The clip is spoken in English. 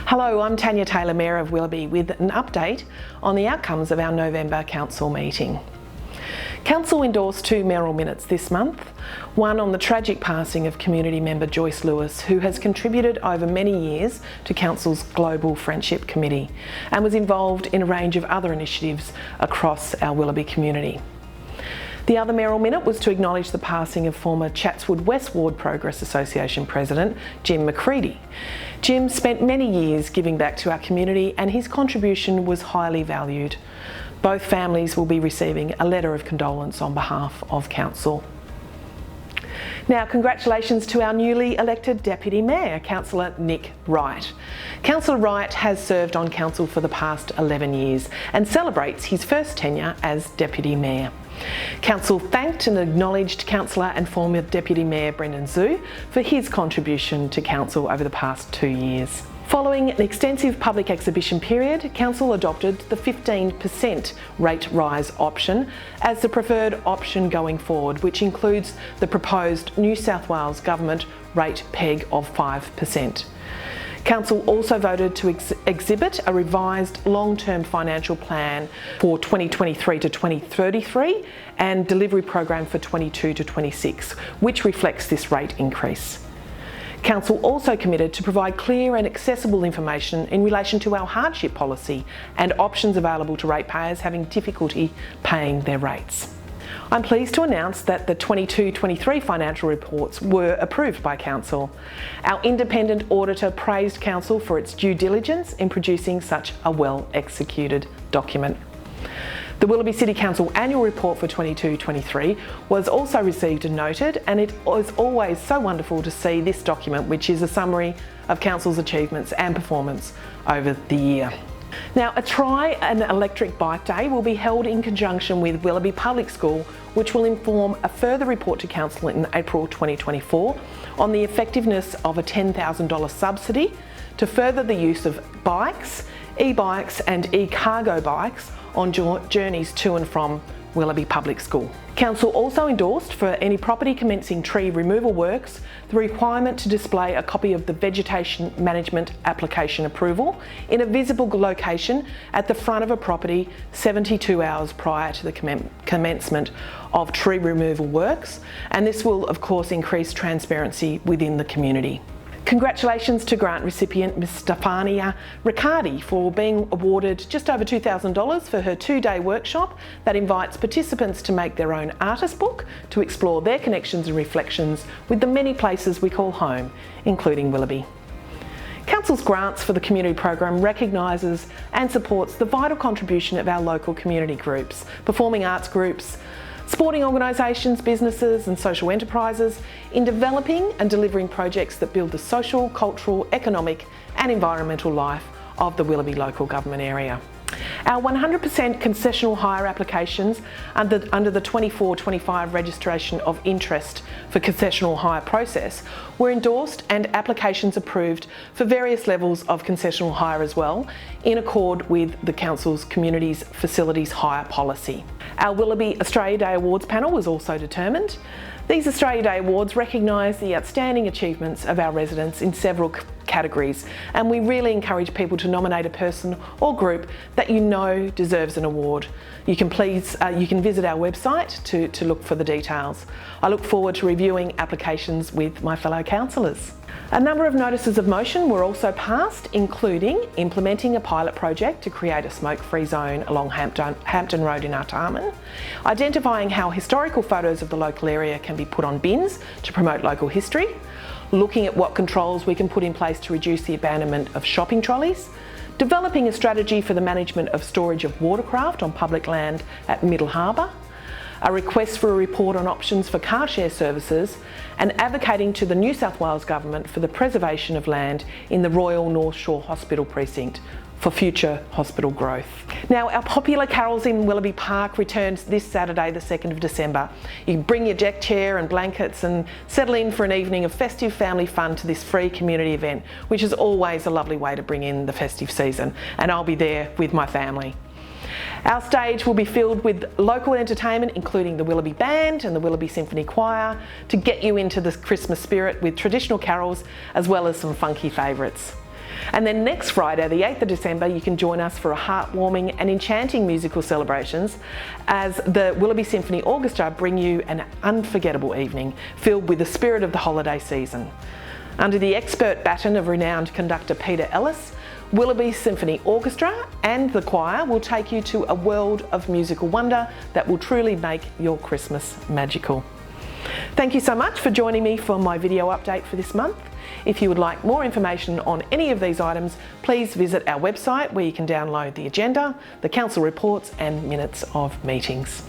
Hello, I'm Tanya Taylor, Mayor of Willoughby, with an update on the outcomes of our November Council meeting. Council endorsed 2 mayoral minutes this month, one on the tragic passing of community member Joyce Lewis, who has contributed over many years to Council's Global Friendship Committee and was involved in a range of other initiatives across our Willoughby community. The other mayoral minute was to acknowledge the passing of former Chatswood West Ward Progress Association President Jim McCready. Jim spent many years giving back to our community and his contribution was highly valued. Both families will be receiving a letter of condolence on behalf of Council. Now, congratulations to our newly elected Deputy Mayor, Councillor Nick Wright. Councillor Wright has served on Council for the past 11 years and celebrates his first tenure as Deputy Mayor. Council thanked and acknowledged Councillor and former Deputy Mayor Brendan Zhu for his contribution to Council over the past 2 years. Following an extensive public exhibition period, Council adopted the 15% rate rise option as the preferred option going forward, which includes the proposed New South Wales Government rate peg of 5%. Council also voted to exhibit a revised long-term financial plan for 2023 to 2033 and delivery program for 22 to 26, which reflects this rate increase. Council also committed to provide clear and accessible information in relation to our hardship policy and options available to ratepayers having difficulty paying their rates. I'm pleased to announce that the 22-23 financial reports were approved by Council. Our independent auditor praised Council for its due diligence in producing such a well-executed document. The Willoughby City Council annual report for 22-23 was also received and noted, and it was always so wonderful to see this document, which is a summary of Council's achievements and performance over the year. Now, a Try an Electric Bike Day will be held in conjunction with Willoughby Public School, which will inform a further report to Council in April 2024 on the effectiveness of a $10,000 subsidy to further the use of bikes, e-bikes and e-cargo bikes on journeys to and from Willoughby Public School. Council also endorsed for any property commencing tree removal works the requirement to display a copy of the Vegetation Management Application Approval in a visible location at the front of a property 72 hours prior to the commencement of tree removal works, and this will of course increase transparency within the community. Congratulations to grant recipient Ms Stefania Riccardi for being awarded just over $2,000 for her 2-day workshop that invites participants to make their own artist book to explore their connections and reflections with the many places we call home, including Willoughby. Council's grants for the community program recognises and supports the vital contribution of our local community groups, performing arts groups, sporting organisations, businesses and social enterprises in developing and delivering projects that build the social, cultural, economic and environmental life of the Willoughby local government area. Our 100% concessional hire applications under the 24-25 registration of interest for concessional hire process were endorsed and applications approved for various levels of concessional hire as well, in accord with the Council's Communities Facilities Hire policy. Our Willoughby Australia Day Awards panel was also determined. These Australia Day Awards recognise the outstanding achievements of our residents in several categories, and we really encourage people to nominate a person or group that you know deserves an award. You can visit our website to look for the details. I look forward to reviewing applications with my fellow councillors. A number of notices of motion were also passed, including implementing a pilot project to create a smoke-free zone along Hampton Road in Artarmon, identifying how historical photos of the local area can be put on bins to promote local history, looking at what controls we can put in place to reduce the abandonment of shopping trolleys, developing a strategy for the management of storage of watercraft on public land at Middle Harbour, a request for a report on options for car share services, and advocating to the New South Wales Government for the preservation of land in the Royal North Shore Hospital precinct for future hospital growth. Now, our popular carols in Willoughby Park returns this Saturday, the 2nd of December. You can bring your deck chair and blankets and settle in for an evening of festive family fun to this free community event, which is always a lovely way to bring in the festive season, and I'll be there with my family. Our stage will be filled with local entertainment, including the Willoughby Band and the Willoughby Symphony Choir, to get you into the Christmas spirit with traditional carols as well as some funky favourites. And then next Friday, the 8th of December, you can join us for a heartwarming and enchanting musical celebrations as the Willoughby Symphony Orchestra bring you an unforgettable evening filled with the spirit of the holiday season. Under the expert baton of renowned conductor Peter Ellis, Willoughby Symphony Orchestra and the choir will take you to a world of musical wonder that will truly make your Christmas magical. Thank you so much for joining me for my video update for this month. If you would like more information on any of these items, please visit our website where you can download the agenda, the council reports and minutes of meetings.